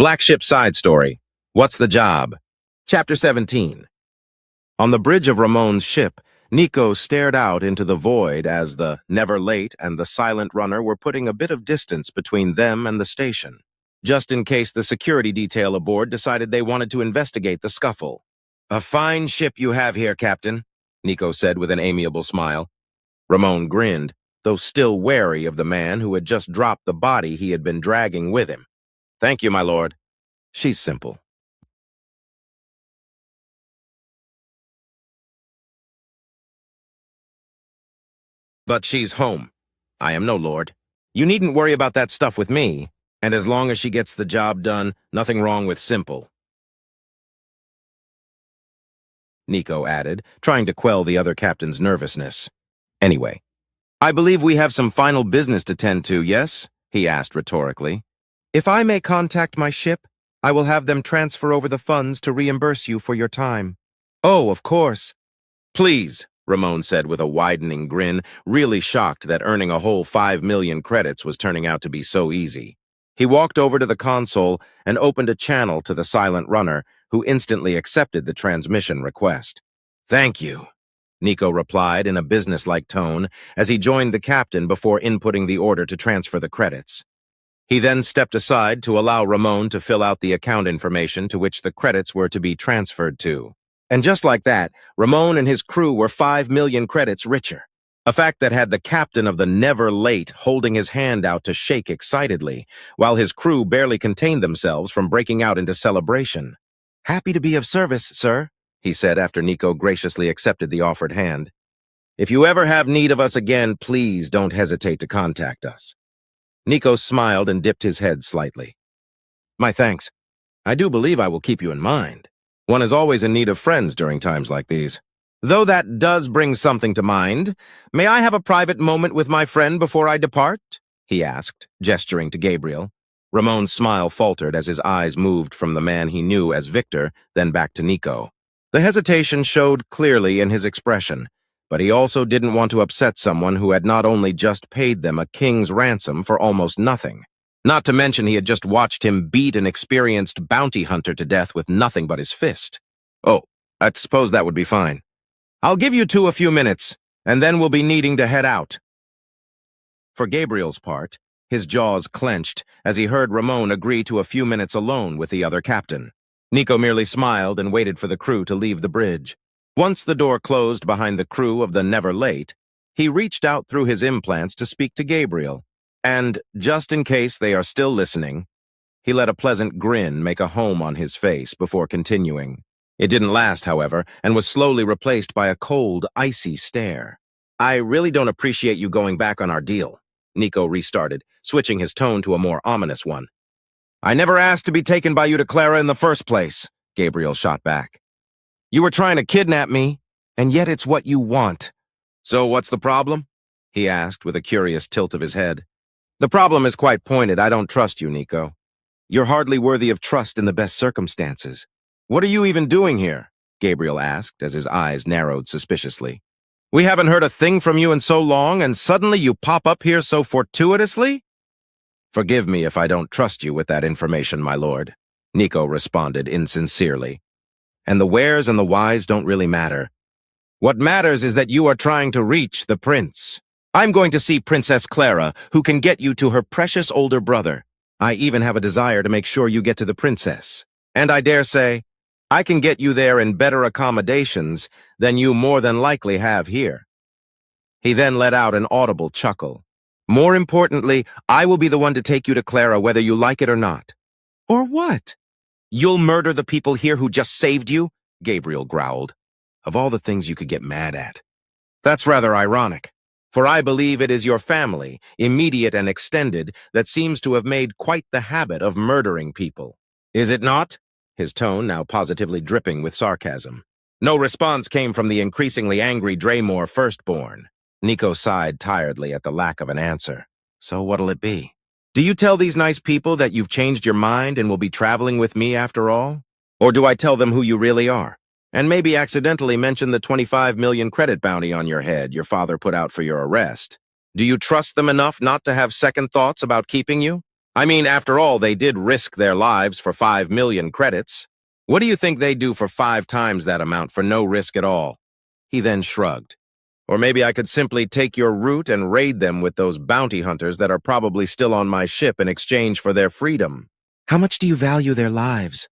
Black Ship Side Story. What's the Job? Chapter 17. On the bridge of Ramon's ship, Nico stared out into the void as the Never Late and the Silent Runner were putting a bit of distance between them and the station, just in case the security detail aboard decided they wanted to investigate the scuffle. "A fine ship you have here, Captain," Nico said with an amiable smile. Ramon grinned, though still wary of the man who had just dropped the body he had been dragging with him. "Thank you, my lord. She's simple." "But she's home. I am no lord. You needn't worry about that stuff with me, and as long as she gets the job done, nothing wrong with simple," Nico added, trying to quell the other captain's nervousness. "Anyway, I believe we have some final business to tend to, yes?" he asked rhetorically. "If I may contact my ship, I will have them transfer over the funds to reimburse you for your time." "Oh, of course." "Please," Ramon said with a widening grin, really shocked that earning a whole 5 million credits was turning out to be so easy. He walked over to the console and opened a channel to the Silent Runner, who instantly accepted the transmission request. "Thank you," Nico replied in a businesslike tone as he joined the captain before inputting the order to transfer the credits. He then stepped aside to allow Ramon to fill out the account information to which the credits were to be transferred to. And just like that, Ramon and his crew were 5 million credits richer, a fact that had the captain of the Never Late holding his hand out to shake excitedly, while his crew barely contained themselves from breaking out into celebration. "Happy to be of service, sir," he said after Nico graciously accepted the offered hand. "If you ever have need of us again, please don't hesitate to contact us." Nico smiled and dipped his head slightly. "My thanks. I do believe I will keep you in mind. One is always in need of friends during times like these. Though that does bring something to mind, may I have a private moment with my friend before I depart?" he asked, gesturing to Gabriel. Ramon's smile faltered as his eyes moved from the man he knew as Victor, then back to Nico. The hesitation showed clearly in his expression, but he also didn't want to upset someone who had not only just paid them a king's ransom for almost nothing. Not to mention he had just watched him beat an experienced bounty hunter to death with nothing but his fist. "Oh, I suppose that would be fine. I'll give you two a few minutes, and then we'll be needing to head out." For Gabriel's part, his jaws clenched as he heard Ramon agree to a few minutes alone with the other captain. Nico merely smiled and waited for the crew to leave the bridge. Once the door closed behind the crew of the Never Late, he reached out through his implants to speak to Gabriel. And, just in case they are still listening, he let a pleasant grin make a home on his face before continuing. It didn't last, however, and was slowly replaced by a cold, icy stare. "I really don't appreciate you going back on our deal," Nico restarted, switching his tone to a more ominous one. "I never asked to be taken by you to Clara in the first place," Gabriel shot back. "You were trying to kidnap me, and yet it's what you want." "So what's the problem?" he asked with a curious tilt of his head. "The problem is quite pointed. I don't trust you, Nico. You're hardly worthy of trust in the best circumstances." "What are you even doing here?" Gabriel asked as his eyes narrowed suspiciously. "We haven't heard a thing from you in so long, and suddenly you pop up here so fortuitously?" "Forgive me if I don't trust you with that information, my lord," Nico responded insincerely. "And the wheres and the whys don't really matter. What matters is that you are trying to reach the prince. I'm going to see Princess Clara, who can get you to her precious older brother. I even have a desire to make sure you get to the princess. And I dare say, I can get you there in better accommodations than you more than likely have here." He then let out an audible chuckle. "More importantly, I will be the one to take you to Clara whether you like it or not." "Or what? You'll murder the people here who just saved you?" Gabriel growled. "Of all the things you could get mad at. That's rather ironic, for I believe it is your family, immediate and extended, that seems to have made quite the habit of murdering people. Is it not?" His tone now positively dripping with sarcasm. No response came from the increasingly angry Draymore firstborn. Nico sighed tiredly at the lack of an answer. "So what'll it be? Do you tell these nice people that you've changed your mind and will be traveling with me after all? Or do I tell them who you really are? And maybe accidentally mention the 25 million credit bounty on your head your father put out for your arrest? Do you trust them enough not to have second thoughts about keeping you?" I mean, after all, they did risk their lives for 5 million credits. What do you think they do for 5 times that amount for no risk at all? He then shrugged. Or maybe I could simply take your route and raid them with those bounty hunters that are probably still on my ship in exchange for their freedom. How much do you value their lives?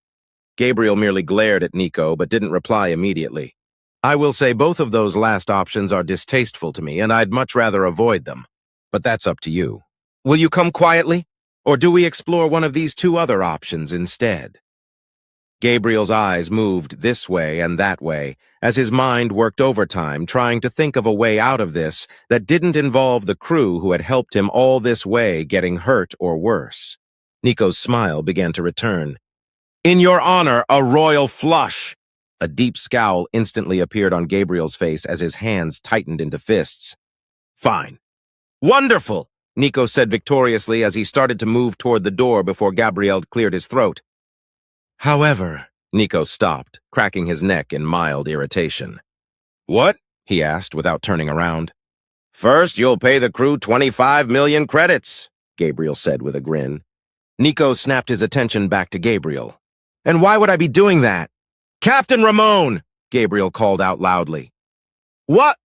Gabriel merely glared at Nico, but didn't reply immediately. I will say both of those last options are distasteful to me, and I'd much rather avoid them. But that's up to you. Will you come quietly? Or do we explore one of these 2 other options instead? Gabriel's eyes moved this way and that way as his mind worked overtime trying to think of a way out of this that didn't involve the crew who had helped him all this way getting hurt or worse. Nico's smile began to return. In your honor, a royal flush! A deep scowl instantly appeared on Gabriel's face as his hands tightened into fists. Fine. Wonderful! Nico said victoriously as he started to move toward the door before Gabriel cleared his throat. However, Nico stopped, cracking his neck in mild irritation. What? He asked without turning around. First, you'll pay the crew 25 million credits, Gabriel said with a grin. Nico snapped his attention back to Gabriel. And why would I be doing that? Captain Ramon! Gabriel called out loudly. What?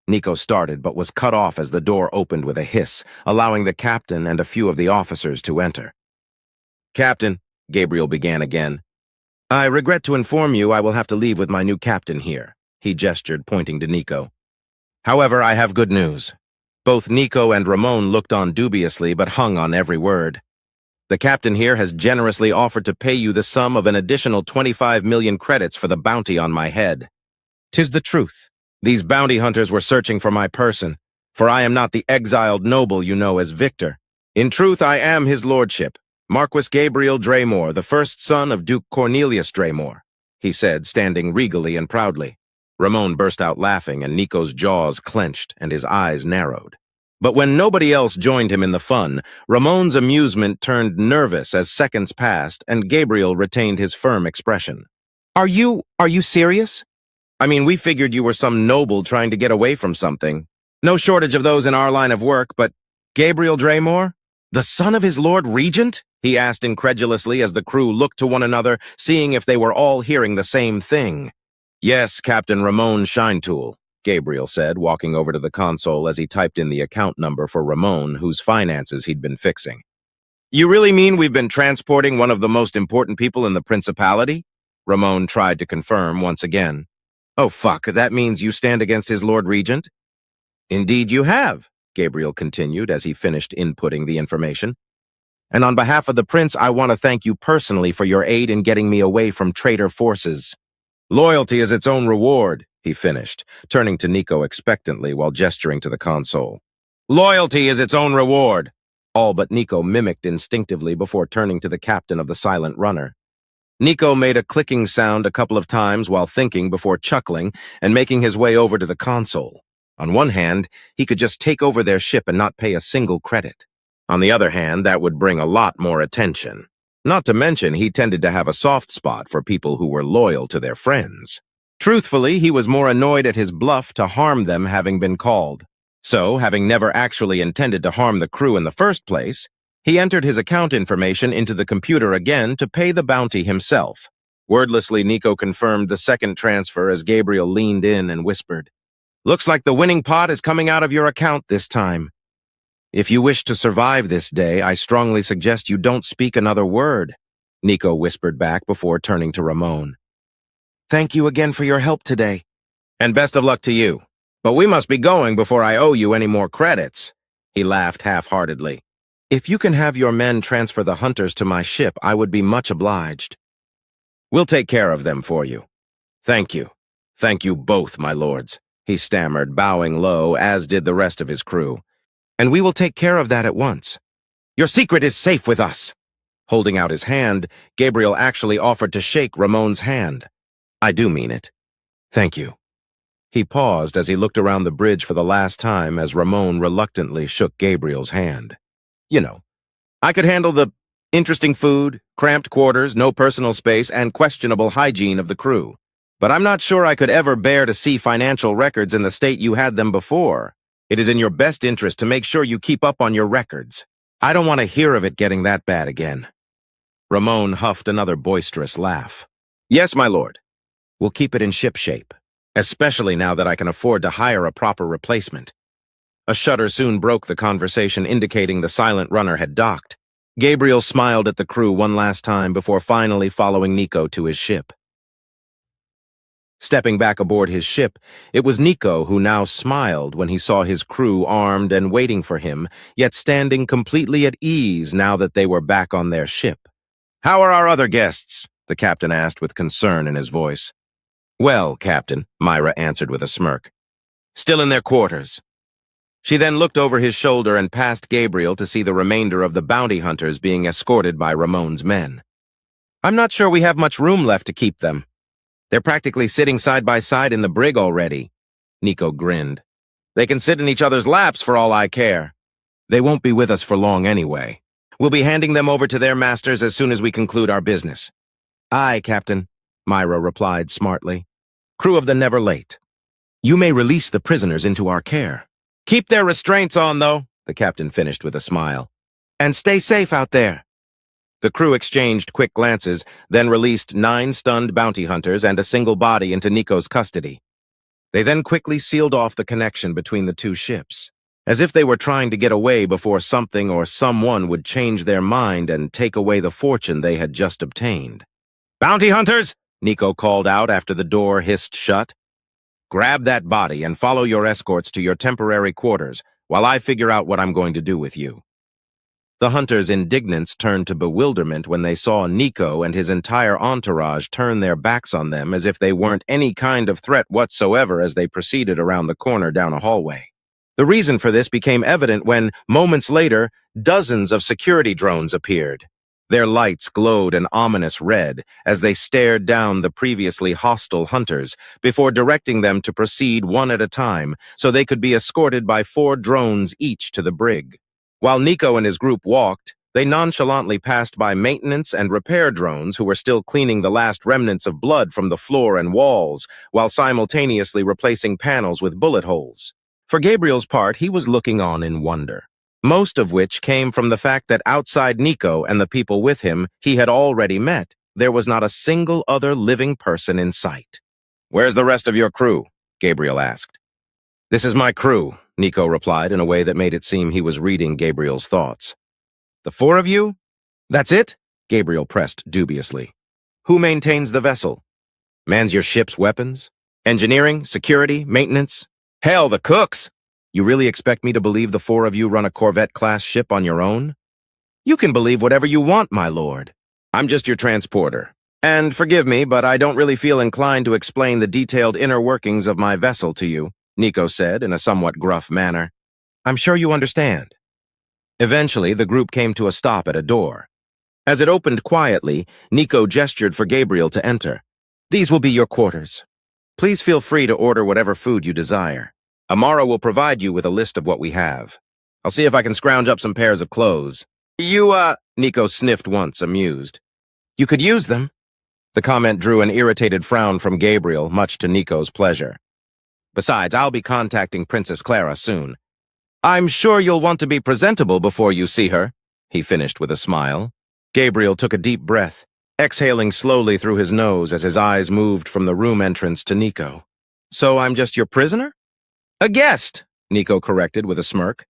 Nico started, but was cut off as the door opened with a hiss, allowing the captain and a few of the officers to enter. Captain, Gabriel began again. I regret to inform you I will have to leave with my new captain here, he gestured, pointing to Nico. However, I have good news. Both Nico and Ramon looked on dubiously but hung on every word. The captain here has generously offered to pay you the sum of an additional 25 million credits for the bounty on my head. 'Tis the truth. These bounty hunters were searching for my person, for I am not the exiled noble you know as Victor. In truth, I am his lordship, Marquis Gabriel Draymore, the first son of Duke Cornelius Draymore, he said, standing regally and proudly. Ramon burst out laughing, and Nico's jaws clenched and his eyes narrowed. But when nobody else joined him in the fun, Ramon's amusement turned nervous as seconds passed, and Gabriel retained his firm expression. Are you serious? I mean, we figured you were some noble trying to get away from something. No shortage of those in our line of work, but Gabriel Draymore? The son of his Lord Regent? He asked incredulously as the crew looked to one another, seeing if they were all hearing the same thing. Yes, Captain Ramon Shinetool, Gabriel said, walking over to the console as he typed in the account number for Ramon, whose finances he'd been fixing. You really mean we've been transporting one of the most important people in the Principality? Ramon tried to confirm once again. Oh, fuck, that means you stand against his Lord Regent? Indeed you have, Gabriel continued as he finished inputting the information. And on behalf of the Prince, I want to thank you personally for your aid in getting me away from traitor forces. Loyalty is its own reward, he finished, turning to Nico expectantly while gesturing to the console. Loyalty is its own reward, all but Nico mimicked instinctively before turning to the captain of the Silent Runner. Nico made a clicking sound a couple of times while thinking before chuckling and making his way over to the console. On one hand, he could just take over their ship and not pay a single credit. On the other hand, that would bring a lot more attention. Not to mention, he tended to have a soft spot for people who were loyal to their friends. Truthfully, he was more annoyed at his bluff to harm them having been called. So, having never actually intended to harm the crew in the first place, he entered his account information into the computer again to pay the bounty himself. Wordlessly, Nico confirmed the second transfer as Gabriel leaned in and whispered, Looks like the winning pot is coming out of your account this time. If you wish to survive this day, I strongly suggest you don't speak another word, Nico whispered back before turning to Ramon. Thank you again for your help today. And best of luck to you. But we must be going before I owe you any more credits. He laughed half-heartedly. If you can have your men transfer the hunters to my ship, I would be much obliged. We'll take care of them for you. Thank you. Thank you both, my lords, he stammered, bowing low, as did the rest of his crew. And we will take care of that at once. Your secret is safe with us. Holding out his hand, Gabriel actually offered to shake Ramon's hand. I do mean it. Thank you. He paused as he looked around the bridge for the last time as Ramon reluctantly shook Gabriel's hand. You know, I could handle the interesting food, cramped quarters, no personal space, and questionable hygiene of the crew. But I'm not sure I could ever bear to see financial records in the state you had them before. It is in your best interest to make sure you keep up on your records. I don't want to hear of it getting that bad again. Ramon huffed another boisterous laugh. Yes, my lord. We'll keep it in shipshape, especially now that I can afford to hire a proper replacement. A shudder soon broke the conversation, indicating the silent runner had docked. Gabriel smiled at the crew one last time before finally following Nico to his ship. Stepping back aboard his ship, it was Nico who now smiled when he saw his crew armed and waiting for him, yet standing completely at ease now that they were back on their ship. "How are our other guests?" the captain asked with concern in his voice. "Well, Captain," Myra answered with a smirk. "Still in their quarters." She then looked over his shoulder and past Gabriel to see the remainder of the bounty hunters being escorted by Ramon's men. "I'm not sure we have much room left to keep them. They're practically sitting side by side in the brig already." Nico grinned. "They can sit in each other's laps for all I care. They won't be with us for long anyway. We'll be handing them over to their masters as soon as we conclude our business." "Aye, Captain," Myra replied smartly. "Crew of the Never Late, you may release the prisoners into our care. Keep their restraints on, though," the captain finished with a smile. "And stay safe out there." The crew exchanged quick glances, then released 9 stunned bounty hunters and a single body into Nico's custody. They then quickly sealed off the connection between the two ships, as if they were trying to get away before something or someone would change their mind and take away the fortune they had just obtained. "Bounty hunters!" Nico called out after the door hissed shut. "Grab that body and follow your escorts to your temporary quarters while I figure out what I'm going to do with you." The hunters' indignance turned to bewilderment when they saw Nico and his entire entourage turn their backs on them as if they weren't any kind of threat whatsoever as they proceeded around the corner down a hallway. The reason for this became evident when, moments later, dozens of security drones appeared. Their lights glowed an ominous red as they stared down the previously hostile hunters before directing them to proceed one at a time so they could be escorted by 4 drones each to the brig. While Nico and his group walked, they nonchalantly passed by maintenance and repair drones who were still cleaning the last remnants of blood from the floor and walls while simultaneously replacing panels with bullet holes. For Gabriel's part, he was looking on in wonder, most of which came from the fact that outside Nico and the people with him he had already met, there was not a single other living person in sight. "Where's the rest of your crew?" Gabriel asked. "This is my crew," Nico replied in a way that made it seem he was reading Gabriel's thoughts. "The 4 of you? That's it?" Gabriel pressed dubiously. "Who maintains the vessel? Mans your ship's weapons? Engineering, security, maintenance? Hell, the cooks! You really expect me to believe the 4 of you run a Corvette-class ship on your own? You can believe whatever you want, my lord. I'm just your transporter. And forgive me, but I don't really feel inclined to explain the detailed inner workings of my vessel to you," Nico said in a somewhat gruff manner. "I'm sure you understand." Eventually, the group came to a stop at a door. As it opened quietly, Nico gestured for Gabriel to enter. "These will be your quarters. Please feel free to order whatever food you desire. Amara will provide you with a list of what we have. I'll see if I can scrounge up some pairs of clothes." Nico sniffed once, amused. "You could use them." The comment drew an irritated frown from Gabriel, much to Nico's pleasure. "Besides, I'll be contacting Princess Clara soon. I'm sure you'll want to be presentable before you see her," he finished with a smile. Gabriel took a deep breath, exhaling slowly through his nose as his eyes moved from the room entrance to Nico. "So I'm just your prisoner?" "A guest," Nico corrected with a smirk.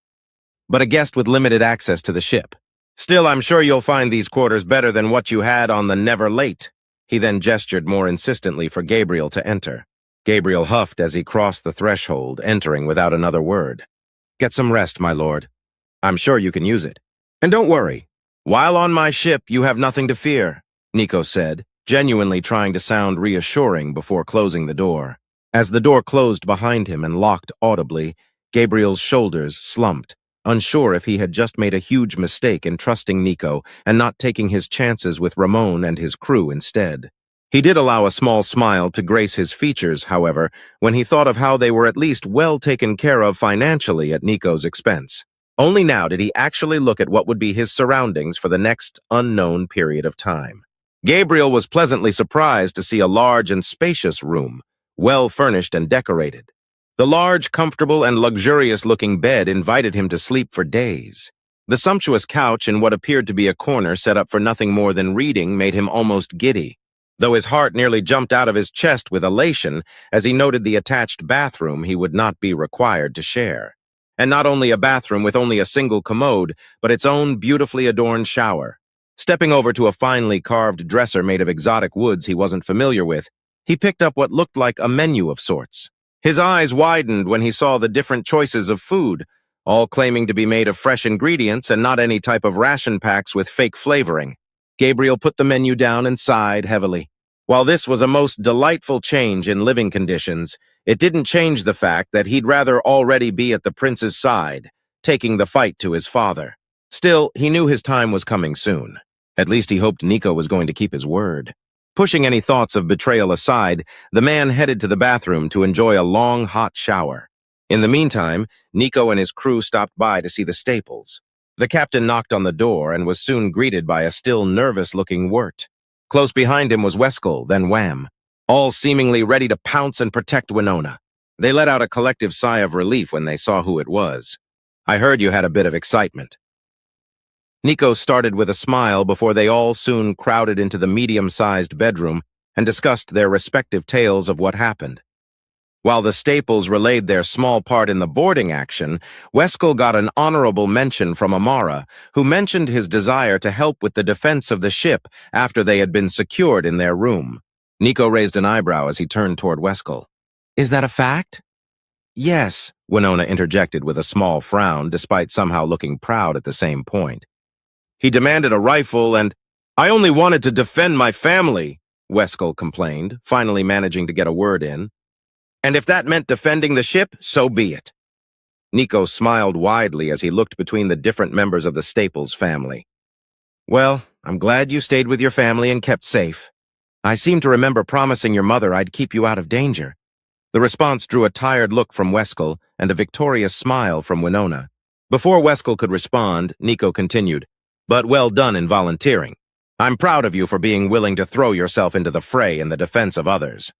"But a guest with limited access to the ship. Still, I'm sure you'll find these quarters better than what you had on the Never Late." He then gestured more insistently for Gabriel to enter. Gabriel huffed as he crossed the threshold, entering without another word. "Get some rest, my lord. I'm sure you can use it. And don't worry. While on my ship, you have nothing to fear," Nico said, genuinely trying to sound reassuring before closing the door. As the door closed behind him and locked audibly, Gabriel's shoulders slumped, unsure if he had just made a huge mistake in trusting Nico and not taking his chances with Ramon and his crew instead. He did allow a small smile to grace his features, however, when he thought of how they were at least well taken care of financially at Nico's expense. Only now did he actually look at what would be his surroundings for the next unknown period of time. Gabriel was pleasantly surprised to see a large and spacious room, well furnished and decorated. The large, comfortable, and luxurious-looking bed invited him to sleep for days. The sumptuous couch in what appeared to be a corner set up for nothing more than reading made him almost giddy, though his heart nearly jumped out of his chest with elation as he noted the attached bathroom he would not be required to share. And not only a bathroom with only a single commode, but its own beautifully adorned shower. Stepping over to a finely carved dresser made of exotic woods he wasn't familiar with, he picked up what looked like a menu of sorts. His eyes widened when he saw the different choices of food, all claiming to be made of fresh ingredients and not any type of ration packs with fake flavoring. Gabriel put the menu down and sighed heavily. While this was a most delightful change in living conditions, it didn't change the fact that he'd rather already be at the prince's side, taking the fight to his father. Still, he knew his time was coming soon. At least he hoped Nico was going to keep his word. Pushing any thoughts of betrayal aside, the man headed to the bathroom to enjoy a long, hot shower. In the meantime, Nico and his crew stopped by to see the Staples. The captain knocked on the door and was soon greeted by a still nervous-looking Wirt. Close behind him was Weskel, then Wham, all seemingly ready to pounce and protect Winona. They let out a collective sigh of relief when they saw who it was. "I heard you had a bit of excitement." Nico started with a smile before they all soon crowded into the medium-sized bedroom and discussed their respective tales of what happened. While the Staples relayed their small part in the boarding action, Weskel got an honorable mention from Amara, who mentioned his desire to help with the defense of the ship after they had been secured in their room. Nico raised an eyebrow as he turned toward Weskel. "Is that a fact?" "Yes," Winona interjected with a small frown, despite somehow looking proud at the same point. "He demanded a rifle and—" "I only wanted to defend my family," Weskel complained, finally managing to get a word in. "And if that meant defending the ship, so be it." Nico smiled widely as he looked between the different members of the Staples family. "Well, I'm glad you stayed with your family and kept safe. I seem to remember promising your mother I'd keep you out of danger." The response drew a tired look from Weskel and a victorious smile from Winona. Before Weskel could respond, Nico continued, "But well done in volunteering. I'm proud of you for being willing to throw yourself into the fray in the defense of others."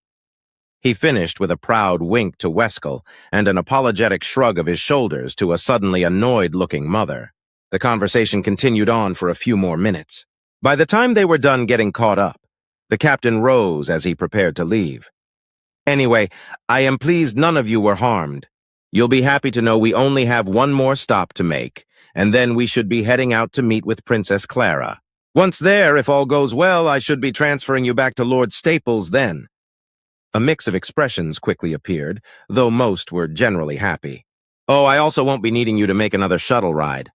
He finished with a proud wink to Weskel and an apologetic shrug of his shoulders to a suddenly annoyed-looking mother. The conversation continued on for a few more minutes. By the time they were done getting caught up, the captain rose as he prepared to leave. "Anyway, I am pleased none of you were harmed. You'll be happy to know we only have one more stop to make, and then we should be heading out to meet with Princess Clara. Once there, if all goes well, I should be transferring you back to Lord Staples then." A mix of expressions quickly appeared, though most were generally happy. "Oh, I also won't be needing you to make another shuttle ride.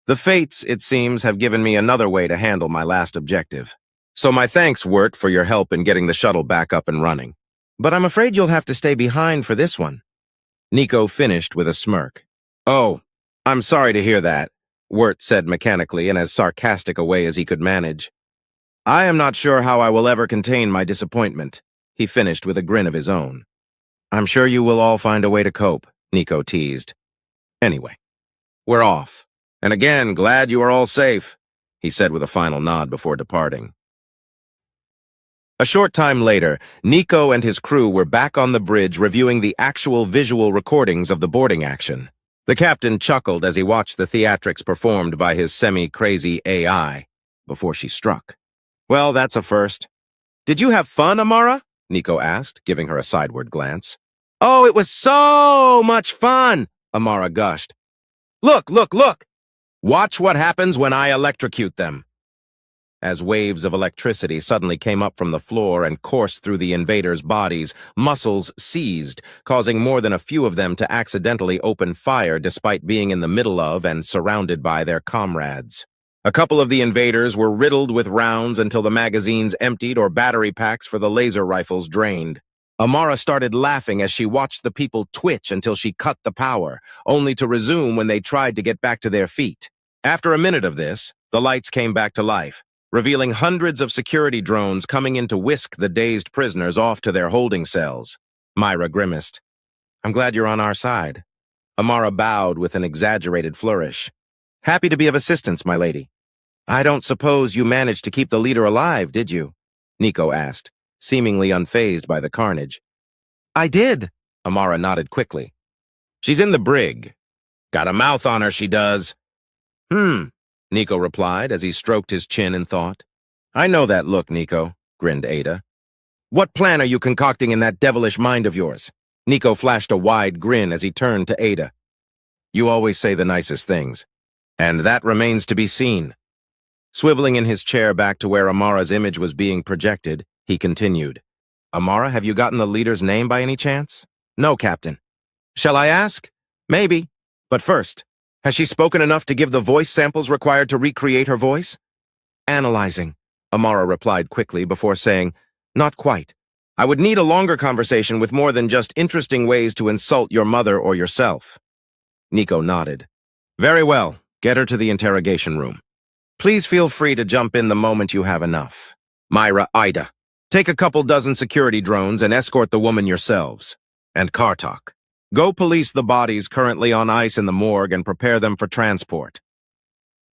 The fates, it seems, have given me another way to handle my last objective. So my thanks, Wirt, for your help in getting the shuttle back up and running. But I'm afraid you'll have to stay behind for this one." Nico finished with a smirk. "Oh, I'm sorry to hear that," Wirt said mechanically in as sarcastic a way as he could manage. "I am not sure how I will ever contain my disappointment," he finished with a grin of his own. "I'm sure you will all find a way to cope," Nico teased. "Anyway, we're off. And again, glad you are all safe," he said with a final nod before departing. A short time later, Nico and his crew were back on the bridge reviewing the actual visual recordings of the boarding action. The captain chuckled as he watched the theatrics performed by his semi-crazy AI before she struck. "Well, that's a first. Did you have fun, Amara?" Nico asked, giving her a sideward glance. "Oh, it was so much fun," Amara gushed. "Look, look, look! Watch what happens when I electrocute them." As waves of electricity suddenly came up from the floor and coursed through the invaders' bodies, muscles seized, causing more than a few of them to accidentally open fire despite being in the middle of and surrounded by their comrades. A couple of the invaders were riddled with rounds until the magazines emptied or battery packs for the laser rifles drained. Amara started laughing as she watched the people twitch until she cut the power, only to resume when they tried to get back to their feet. After a minute of this, the lights came back to life, revealing hundreds of security drones coming in to whisk the dazed prisoners off to their holding cells. Myra grimaced. "I'm glad you're on our side." Amara bowed with an exaggerated flourish. "Happy to be of assistance, my lady." "I don't suppose you managed to keep the leader alive, did you?" Nico asked, seemingly unfazed by the carnage. "I did," Amara nodded quickly. "She's in the brig. Got a mouth on her, she does." Nico replied as he stroked his chin in thought. I know that look, Nico, grinned Ada. What plan are you concocting in that devilish mind of yours? Nico flashed a wide grin as he turned to Ada. You always say the nicest things. And that remains to be seen. Swiveling in his chair back to where Amara's image was being projected, he continued. Amara, have you gotten the leader's name by any chance? No, Captain. Shall I ask? Maybe. But first, has she spoken enough to give the voice samples required to recreate her voice? Analyzing, Amara replied quickly before saying, Not quite. I would need a longer conversation with more than just interesting ways to insult your mother or yourself. Nico nodded. Very well. Get her to the interrogation room. Please feel free to jump in the moment you have enough. Myra, Ida, take a couple dozen security drones and escort the woman yourselves. And Kartok, go police the bodies currently on ice in the morgue and prepare them for transport.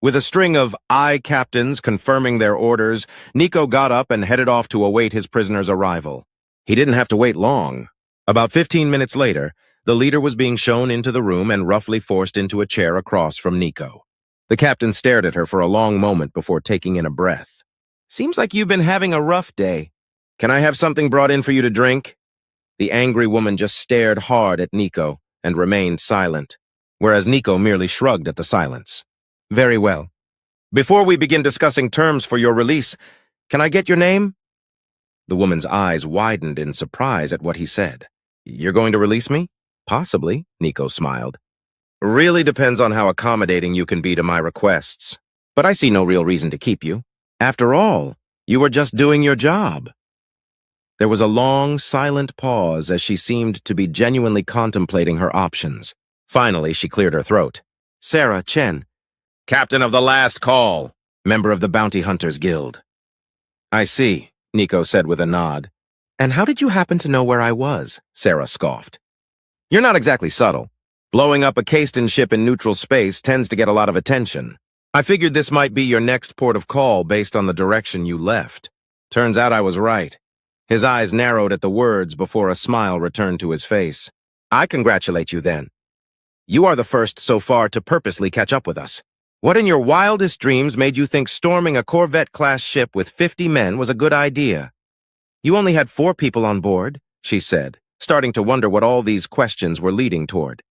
With a string of I captains confirming their orders, Nico got up and headed off to await his prisoner's arrival. He didn't have to wait long. About 15 minutes later, the leader was being shown into the room and roughly forced into a chair across from Nico. The captain stared at her for a long moment before taking in a breath. Seems like you've been having a rough day. Can I have something brought in for you to drink? The angry woman just stared hard at Nico and remained silent, whereas Nico merely shrugged at the silence. Very well. Before we begin discussing terms for your release, can I get your name? The woman's eyes widened in surprise at what he said. You're going to release me? Possibly, Nico smiled. Really depends on how accommodating you can be to my requests. But I see no real reason to keep you. After all, you were just doing your job. There was a long, silent pause as she seemed to be genuinely contemplating her options. Finally, she cleared her throat. Sarah Chen, Captain of the Last Call, member of the Bounty Hunters Guild. I see, Nico said with a nod. And how did you happen to know where I was? Sarah scoffed. You're not exactly subtle. Blowing up a Kasten ship in neutral space tends to get a lot of attention. I figured this might be your next port of call based on the direction you left. Turns out I was right. His eyes narrowed at the words before a smile returned to his face. I congratulate you then. You are the first so far to purposely catch up with us. What in your wildest dreams made you think storming a Corvette-class ship with 50 men was a good idea? You only had 4 people on board, she said, starting to wonder what all these questions were leading toward.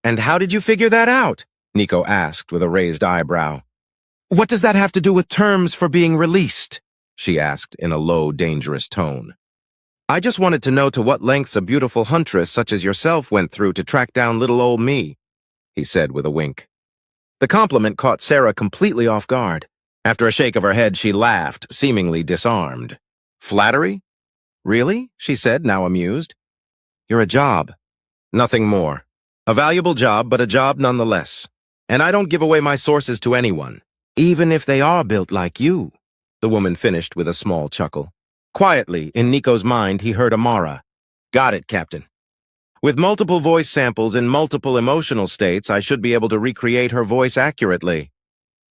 And how did you figure that out? Nico asked with a raised eyebrow. What does that have to do with terms for being released? She asked in a low, dangerous tone. I just wanted to know to what lengths a beautiful huntress such as yourself went through to track down little old me, he said with a wink. The compliment caught Sarah completely off guard. After a shake of her head, she laughed, seemingly disarmed. Flattery? Really? She said, now amused. You're a job. Nothing more. A valuable job, but a job nonetheless. And I don't give away my sources to anyone, even if they are built like you, the woman finished with a small chuckle. Quietly, in Nico's mind, he heard Amara. Got it, Captain. With multiple voice samples in multiple emotional states, I should be able to recreate her voice accurately.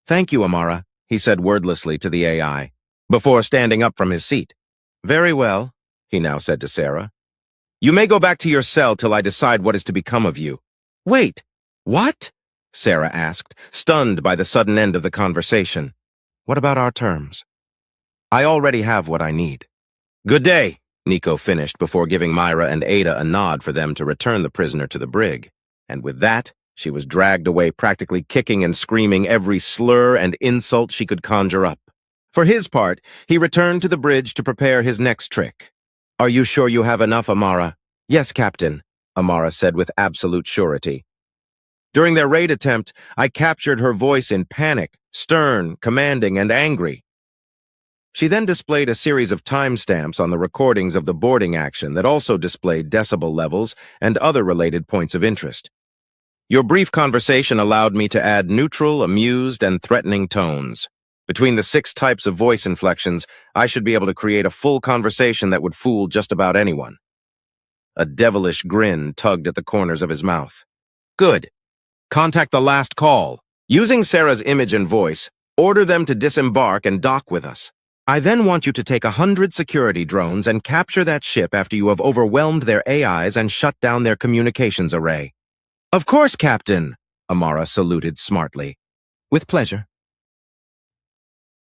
Thank you, Amara, he said wordlessly to the AI, before standing up from his seat. Very well, he now said to Sarah. You may go back to your cell till I decide what is to become of you. Wait, what? Sarah asked, stunned by the sudden end of the conversation. What about our terms? I already have what I need. Good day, Nico finished before giving Myra and Ada a nod for them to return the prisoner to the brig. And with that, she was dragged away practically kicking and screaming every slur and insult she could conjure up. For his part, he returned to the bridge to prepare his next trick. Are you sure you have enough, Amara? Yes, Captain, Amara said with absolute surety. During their raid attempt, I captured her voice in panic, stern, commanding, and angry. She then displayed a series of timestamps on the recordings of the boarding action that also displayed decibel levels and other related points of interest. Your brief conversation allowed me to add neutral, amused, and threatening tones. Between the 6 types of voice inflections, I should be able to create a full conversation that would fool just about anyone. A devilish grin tugged at the corners of his mouth. Good. Contact the last call. Using Sarah's image and voice, order them to disembark and dock with us. I then want you to take 100 security drones and capture that ship after you have overwhelmed their AIs and shut down their communications array. Of course, Captain, Amara saluted smartly. With pleasure.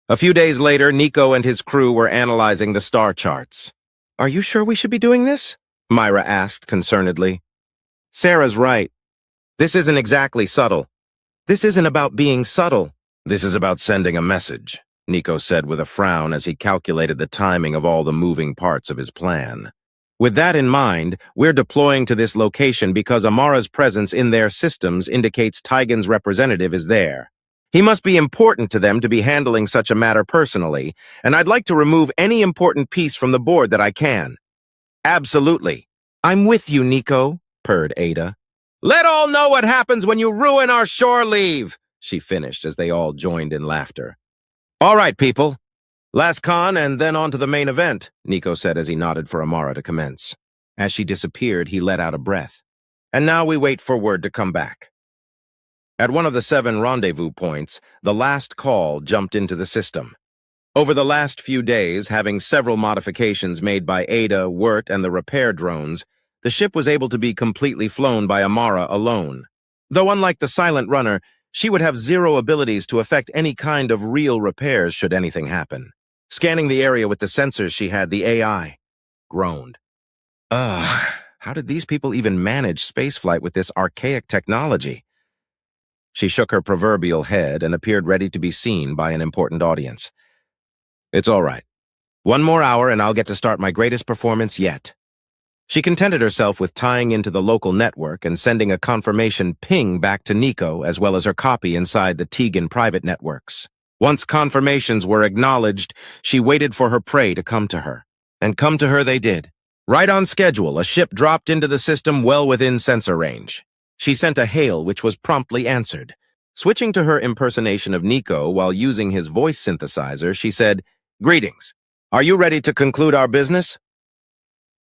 A few days later, Nico and his crew were analyzing the star charts. Are you sure we should be doing this? Myra asked concernedly. Sarah's right. This isn't exactly subtle. This isn't about being subtle. This is about sending a message, Nico said with a frown as he calculated the timing of all the moving parts of his plan. With that in mind, we're deploying to this location because Amara's presence in their systems indicates Tigan's representative is there. He must be important to them to be handling such a matter personally, and I'd like to remove any important piece from the board that I can. Absolutely. I'm with you, Nico, purred Ada. Let all know what happens when you ruin our shore leave, she finished as they all joined in laughter. All right, people. Last con and then on to the main event, Nico said as he nodded for Amara to commence. As she disappeared, he let out a breath. And now we wait for word to come back. At one of the 7 rendezvous points, the last call jumped into the system. Over the last few days, having several modifications made by Ada, Wirt, and the repair drones, the ship was able to be completely flown by Amara alone. Though unlike the Silent Runner, she would have zero abilities to affect any kind of real repairs should anything happen. Scanning the area with the sensors she had, the AI groaned. How did these people even manage spaceflight with this archaic technology? She shook her proverbial head and appeared ready to be seen by an important audience. It's all right. 1 more hour and I'll get to start my greatest performance yet. She contented herself with tying into the local network and sending a confirmation ping back to Nico as well as her copy inside the Tegan private networks. Once confirmations were acknowledged, she waited for her prey to come to her. And come to her they did. Right on schedule, a ship dropped into the system well within sensor range. She sent a hail which was promptly answered. Switching to her impersonation of Nico while using his voice synthesizer, she said, "Greetings. Are you ready to conclude our business?"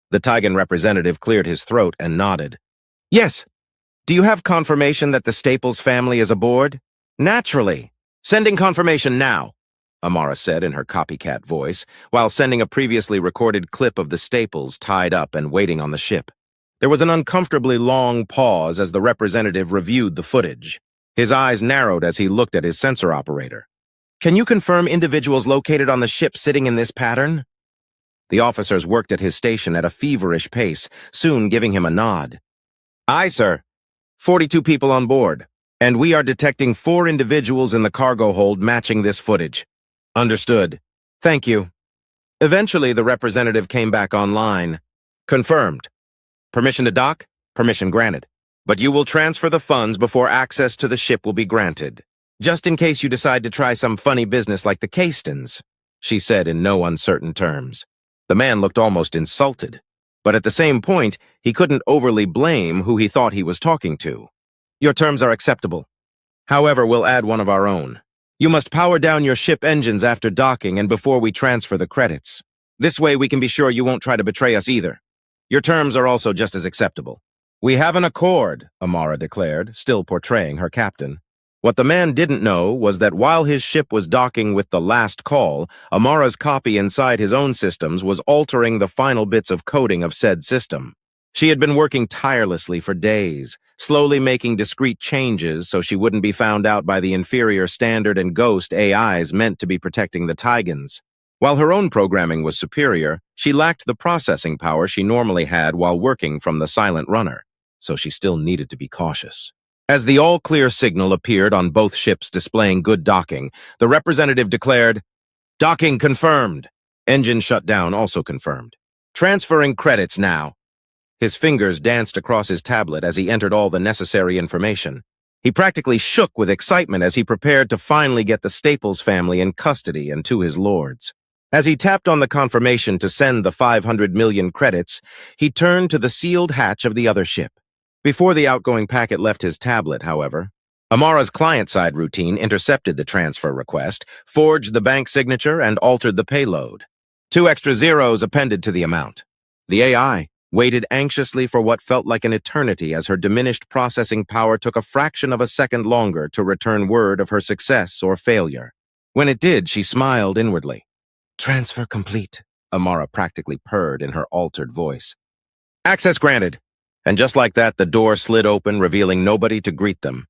The Tigan representative cleared his throat and nodded. Yes. Do you have confirmation that the Staples family is aboard? Naturally. Sending confirmation now, Amara said in her copycat voice, while sending a previously recorded clip of the Staples tied up and waiting on the ship. There was an uncomfortably long pause as the representative reviewed the footage. His eyes narrowed as he looked at his sensor operator. Can you confirm individuals located on the ship sitting in this pattern? The officers worked at his station at a feverish pace, soon giving him a nod. Aye, sir. 42 people on board, and we are detecting 4 individuals in the cargo hold matching this footage. Understood. Thank you. Eventually, the representative came back online. Confirmed. Permission to dock? Permission granted. But you will transfer the funds before access to the ship will be granted. Just in case you decide to try some funny business like the Castons, she said in no uncertain terms. The man looked almost insulted, but at the same point, he couldn't overly blame who he thought he was talking to. Your terms are acceptable. However, we'll add one of our own. You must power down your ship engines after docking and before we transfer the credits. This way we can be sure you won't try to betray us either. Your terms are also just as acceptable. We have an accord, Amara declared, still portraying her captain. What the man didn't know was that while his ship was docking with the last call, Amara's copy inside his own systems was altering the final bits of coding of said system. She had been working tirelessly for days, slowly making discrete changes so she wouldn't be found out by the inferior Standard and Ghost AIs meant to be protecting the Tigans. While her own programming was superior, she lacked the processing power she normally had while working from the Silent Runner, so she still needed to be cautious. As the all-clear signal appeared on both ships displaying good docking, the representative declared, "Docking confirmed." Engine shutdown also confirmed. "Transferring credits now." His fingers danced across his tablet as he entered all the necessary information. He practically shook with excitement as he prepared to finally get the Staples family in custody and to his lords. As he tapped on the confirmation to send the 500 million credits, he turned to the sealed hatch of the other ship. Before the outgoing packet left his tablet, however, Amara's client-side routine intercepted the transfer request, forged the bank signature, and altered the payload. 2 extra zeros appended to the amount. The AI waited anxiously for what felt like an eternity as her diminished processing power took a fraction of a second longer to return word of her success or failure. When it did, she smiled inwardly. "Transfer complete," Amara practically purred in her altered voice. "Access granted." And just like that, the door slid open, revealing nobody to greet them.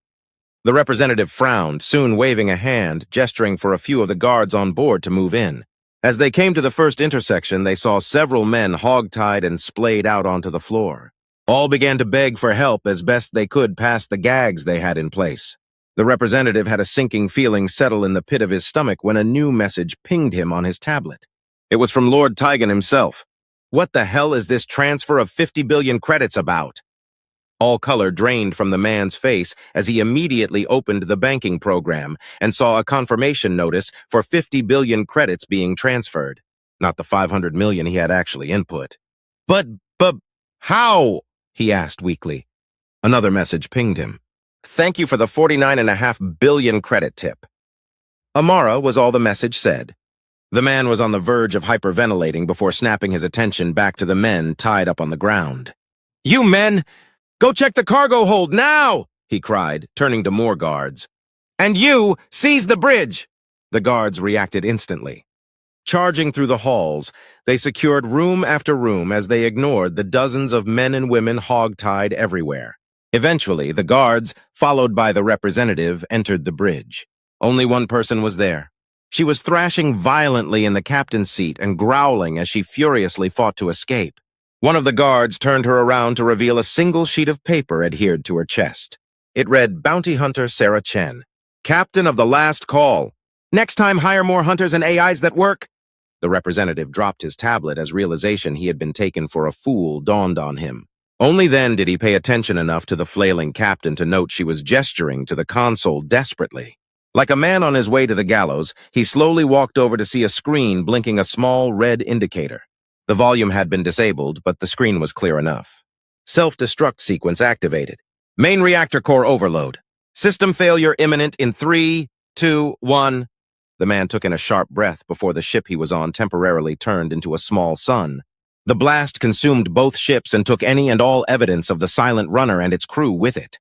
The representative frowned, soon waving a hand, gesturing for a few of the guards on board to move in. As they came to the first intersection, they saw several men hog-tied and splayed out onto the floor. All began to beg for help as best they could past the gags they had in place. The representative had a sinking feeling settle in the pit of his stomach when a new message pinged him on his tablet. It was from Lord Tygan himself. What the hell is this transfer of 50 billion credits about? All color drained from the man's face as he immediately opened the banking program and saw a confirmation notice for 50 billion credits being transferred, not the 500 million he had actually input. But, how? He asked weakly. Another message pinged him. Thank you for the 49.5 billion credit tip. Amara was all the message said. The man was on the verge of hyperventilating before snapping his attention back to the men tied up on the ground. You men! Go check the cargo hold now! He cried, turning to more guards. And you, seize the bridge! The guards reacted instantly. Charging through the halls, they secured room after room as they ignored the dozens of men and women hog-tied everywhere. Eventually, the guards, followed by the representative, entered the bridge. Only one person was there. She was thrashing violently in the captain's seat and growling as she furiously fought to escape. One of the guards turned her around to reveal a single sheet of paper adhered to her chest. It read, Bounty Hunter Sarah Chen, Captain of the Last Call. Next time, hire more hunters and AIs that work. The representative dropped his tablet as realization he had been taken for a fool dawned on him. Only then did he pay attention enough to the flailing captain to note she was gesturing to the console desperately. Like a man on his way to the gallows, he slowly walked over to see a screen blinking a small red indicator. The volume had been disabled, but the screen was clear enough. Self-destruct sequence activated. Main reactor core overload. System failure imminent in 3, 2, 1. The man took in a sharp breath before the ship he was on temporarily turned into a small sun. The blast consumed both ships and took any and all evidence of the Silent Runner and its crew with it.